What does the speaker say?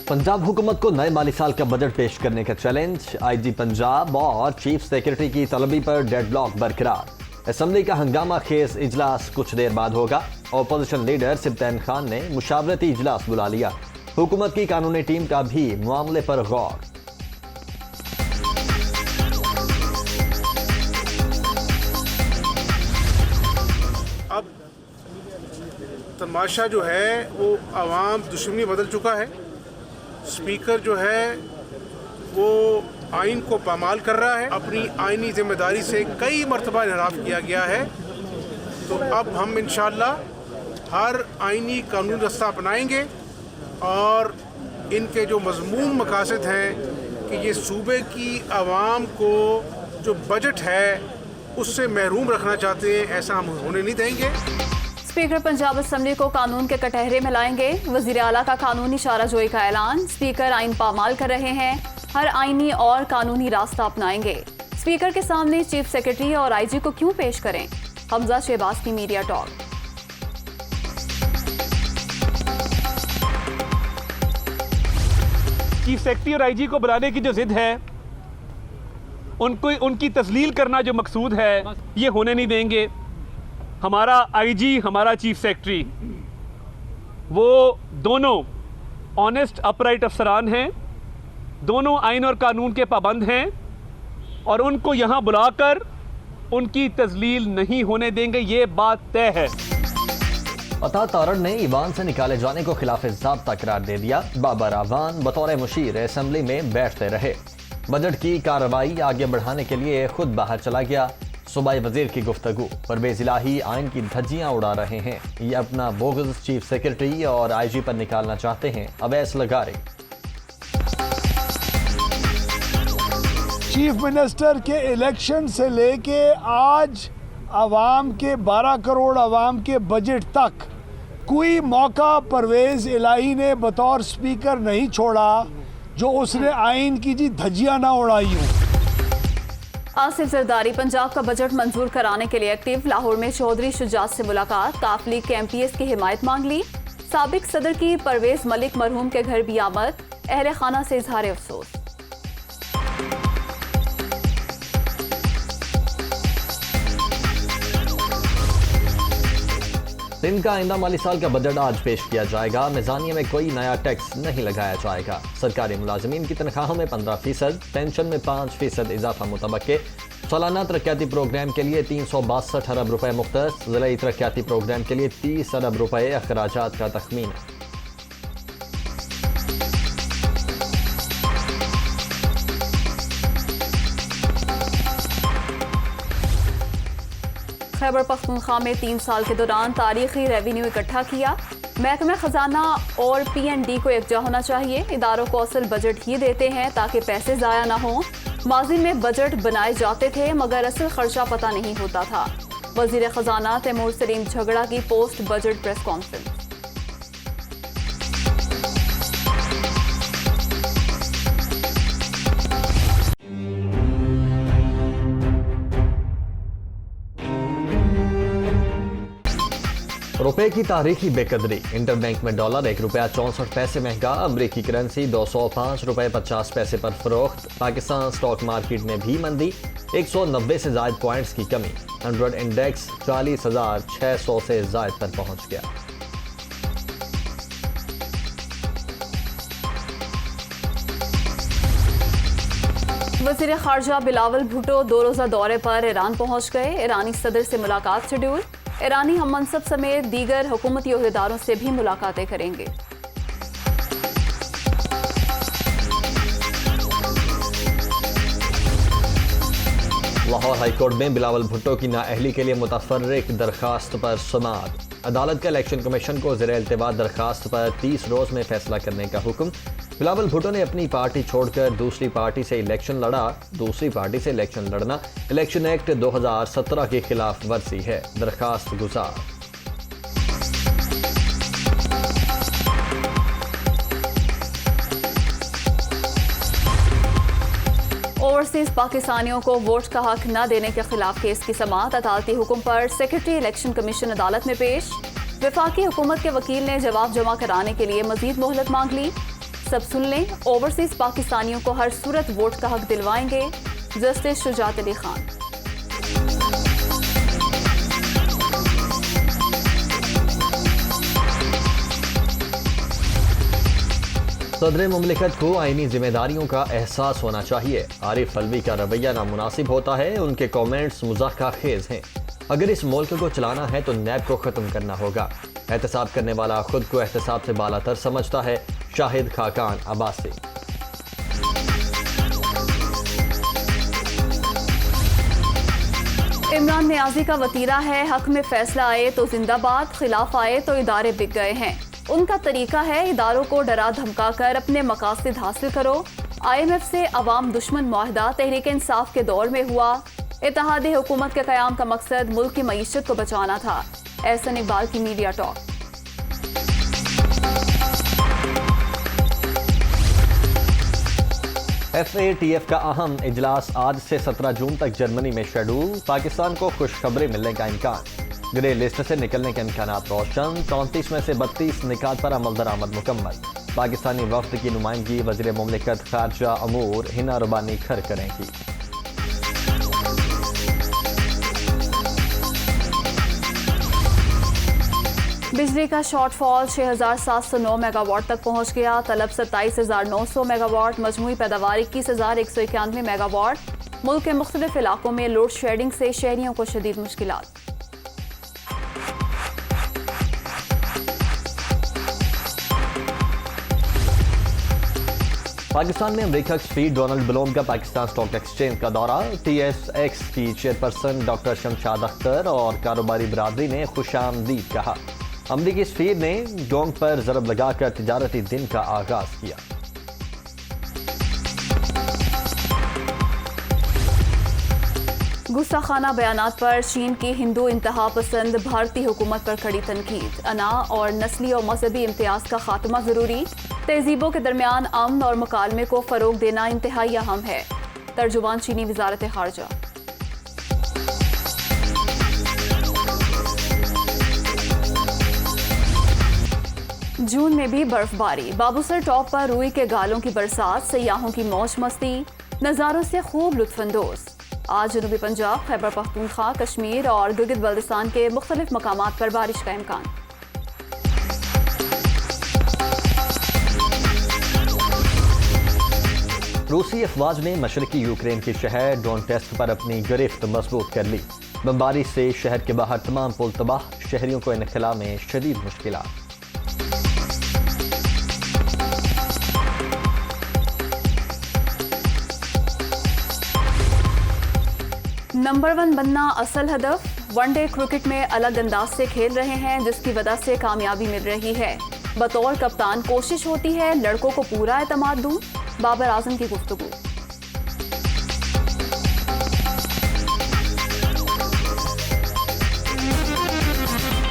पंजाब हुकूमत को नए माली साल का बजट पेश करने का चैलेंज। आईजी पंजाब और चीफ सेक्रेटरी की तलबी पर डेडलॉक बरकरार। असेंबली का हंगामा खेज इजलास कुछ देर बाद होगा। अपोजिशन लीडर सिब्तैन खान ने मुशावरती इजलास बुला लिया। हुकूमत की कानूनी टीम का भी मामले पर गौर। अब तमाशा जो है वो आवाम दुश्मनी बदल चुका है। स्पीकर जो है वो आइन को पामाल कर रहा है। अपनी आइनी जिम्मेदारी से कई मरतबा इनहराफ किया गया है। तो अब हम इंशाअल्लाह हर आइनी कानून रास्ता अपनाएंगे और इनके जो मजमून मकासद हैं कि ये सूबे की आवाम को जो बजट है उससे महरूम रखना चाहते हैं, ऐसा हम होने नहीं देंगे। स्पीकर पंजाब असेंबली को कानून के कटहरे में लाएंगे। वजीर आला का कानूनी इशाराजोई का ऐलान। स्पीकर आइन पामाल कर रहे हैं, हर आइनी और कानूनी रास्ता अपनाएंगे। स्पीकर के सामने चीफ सेक्रेटरी और आईजी को क्यों पेश करें? हमजा शहबाज की मीडिया टॉक। चीफ सेक्रेटरी और आईजी को बुलाने की जो जिद है, उनकी तस्लील करना जो मकसूद है, ये होने नहीं देंगे। हमारा आईजी, हमारा चीफ सेक्रेटरी, वो दोनों ऑनेस्ट अपराइट अफसरान हैं, दोनों आइन और कानून के पाबंद हैं और उनको यहाँ बुलाकर उनकी तस्लील नहीं होने देंगे, ये बात तय है। अता तारड़ ने ईवान से निकाले जाने को खिलाफ ज़ाब्ता करार दे दिया। बाबर आवान बतौर मुशीर असेंबली में बैठते रहे। बजट की कार्रवाई आगे बढ़ाने के लिए खुद बाहर चला गया। सूबाई वजीर की गुफ्तगू। परवेज इलाही आइन की धज्जियां उड़ा रहे हैं। ये अपना बोगस चीफ सेक्रेटरी और आईजी पर निकालना चाहते हैं। अवैस लगारे। चीफ मिनिस्टर के इलेक्शन से लेके आज आवाम के 12 करोड़ आवाम के बजट तक कोई मौका परवेज इलाही ने बतौर स्पीकर नहीं छोड़ा जो उसने आइन की जी धज्जियां ना उड़ाई हो। आसिफ जरदारी पंजाब का बजट मंजूर कराने के लिए एक्टिव। लाहौर में चौधरी शुजात से मुलाकात। काफ लीग के MPs की हिमायत मांग ली। साबिक सदर की परवेज मलिक मरहूम के घर भी आमद। अहले खाना से इजहार अफसोस। दिन का आइंदा माली साल का बजट आज पेश किया जाएगा। मिजानिया में कोई नया टैक्स नहीं लगाया जाएगा। सरकारी मुलाजमीन की तनख्वाहों में 15%, पेंशन में 5% इजाफा मुतबक्के। सालाना तरक्याती प्रोग्राम के लिए 362 अरब रुपए मुख्तस। ज़िलाई तरक्याती प्रोग्राम के लिए 30 अरब रुपए अखराजात का तखमीना। खैबर पख्तूनख्वा में 3 साल के दौरान तारीखी रेवेन्यू इकट्ठा किया। महकमा खजाना और PND को यकजा होना चाहिए। इदारों को असल बजट ही देते हैं ताकि पैसे ज़ाया ना हो। माजी में बजट बनाए जाते थे मगर असल खर्चा पता नहीं होता था। वजीर खजाना तैमूर सलीम झगड़ा की पोस्ट बजट प्रेस कॉन्फ्रेंस। रुपए की तारीखी बेकदरी। इंटरबैंक में डॉलर 1 रुपया 64 पैसे महंगा। अमरीकी करेंसी 205 रुपए 50 पैसे पर फरोख्त। पाकिस्तान स्टॉक मार्केट में भी मंदी। 190 से जायद पॉइंट्स की कमी। 100 इंडेक्स 40,600 से जायद पर पहुंच गया। वज़ीर ख़ारजा बिलावल भुट्टो 2 रोज़ा दौरे पर ईरान पहुंच गए। ईरानी सदर से मुलाकात शेड्यूल। ईरानी हम मनसब समेत दीगर हुकूमती ओहदेदारों से भी मुलाकातें करेंगे। लाहौर हाईकोर्ट में बिलावल भुट्टो की नाअहली के लिए मुतफर्रिक दरखास्त पर समाअत। अदालत का इलेक्शन कमीशन को ज़ेर इल्तिवा दरखास्त पर 30 रोज़ में फैसला करने का हुक्म। बिलावल भुट्टो ने अपनी पार्टी छोड़कर दूसरी पार्टी से इलेक्शन लड़ा। दूसरी पार्टी से इलेक्शन लड़ना इलेक्शन एक्ट 2017 के खिलाफ वर्जी है। दरखास्त गुजार। ओवरसीज पाकिस्तानियों को वोट का हक न देने के खिलाफ केस की समाअत। अदालती हुक्म पर सेक्रेटरी इलेक्शन कमीशन अदालत में पेश। वफाकी हुकूमत के वकील ने जवाब जमा कराने के लिए मजीद मोहलत मांग ली। सब सुन लें, ओवरसीज पाकिस्तानियों को हर सूरत वोट का हक दिलवाएंगे जस्टिस शुजात अली खान। सदर मुमलिकत को आईनी जिम्मेदारियों का एहसास होना चाहिए। आरिफ अलवी का रवैया नामुनासिब होता है, उनके कमेंट्स मुज़ाहका खेज हैं। अगर इस मुल्क को चलाना है तो नैब को ख़त्म करना होगा। एहतसाब करने वाला खुद को एहतसाब से बालातर समझता है। शाहिद खाकान अब्बासी। इमरान नियाजी का वतीरा है, हक में फैसला आए तो जिंदाबाद, खिलाफ आए तो इदारे बिक गए हैं। उनका तरीका है इदारों को डरा धमका कर अपने मकासद हासिल करो। IMF से अवाम दुश्मन मुआहदा तहरीक इंसाफ के दौर में हुआ। इत्तेहादी हुकूमत के क़याम का मकसद मुल्क की मईशत को बचाना था। एहसन इकबाल की मीडिया टॉक। FATF का अहम इजलास आज से 17 जून तक जर्मनी में शेड्यूल। पाकिस्तान को खुशखबरी मिलने का इम्कान। ग्रे लिस्ट से निकलने के इम्कान रोशन। 34 में से 32 निकात पर अमल दरामद मुकम्मल। पाकिस्तानी वफ्द की नुमाइंदगी वज़ीर मुमलिकत खारजा अमूर हिना रुबानी खर करेंगी। बिजली का शॉर्टफॉल 6,709 मेगावाट तक पहुंच गया। तलब 27,900 मेगावाट, मजमूई पैदावार 21,191 मेगावाट। मुल्क के मुख्तलिफ इलाकों में लोड शेडिंग से शहरियों को शदीद मुश्किलात। पाकिस्तान में अमेरिका के स्पीड डोनाल्ड ब्लूम का पाकिस्तान स्टॉक एक्सचेंज का दौरा। TSX की चेयरपर्सन डॉक्टर शमशाद अख्तर और कारोबारी बरादरी ने खुशामदीद कहा। अमरीकी स्पीड ने डोंग पर जरब लगाकर तिजारती दिन का आगाज किया। गुस्साखाना बयानात पर चीन की हिंदू इंतहा पसंद भारतीय हुकूमत पर खड़ी तनकीद। अना और नस्ली और मजहबी इम्तियाज का खात्मा जरूरी। तहजीबों के दरमियान अमन और मुकालमे को फरोग देना इंतहाई अहम है। तर्जुमान चीनी वजारत खारजा। जून में भी बर्फबारी। बाबूसर टॉप पर रूई के गालों की बरसात, सयाहों की मौज मस्ती, नज़ारों से खूब लुत्फानंदोज। आज जनूबी पंजाब, खैबर पख्तूनख्वा, कश्मीर और गिलगित बल्तिस्तान के मुख्तलिफ मकामात पर बारिश का इम्कान। रूसी अफवाज ने मशरकी यूक्रेन के शहर डोनेट्स्क पर अपनी गिरफ्त मजबूत कर ली। बमबारी से शहर के बाहर तमाम पुल तबाह, शहरियों को इनखला में शदीद मुश्किलात। नंबर 1 बनना असल हदफ। वनडे क्रिकेट में अलग अंदाज से खेल रहे हैं, जिसकी वजह से कामयाबी मिल रही है। बतौर कप्तान कोशिश होती है लड़कों को पूरा एतमाद दूं। बाबर आजम की गुफ्तगू।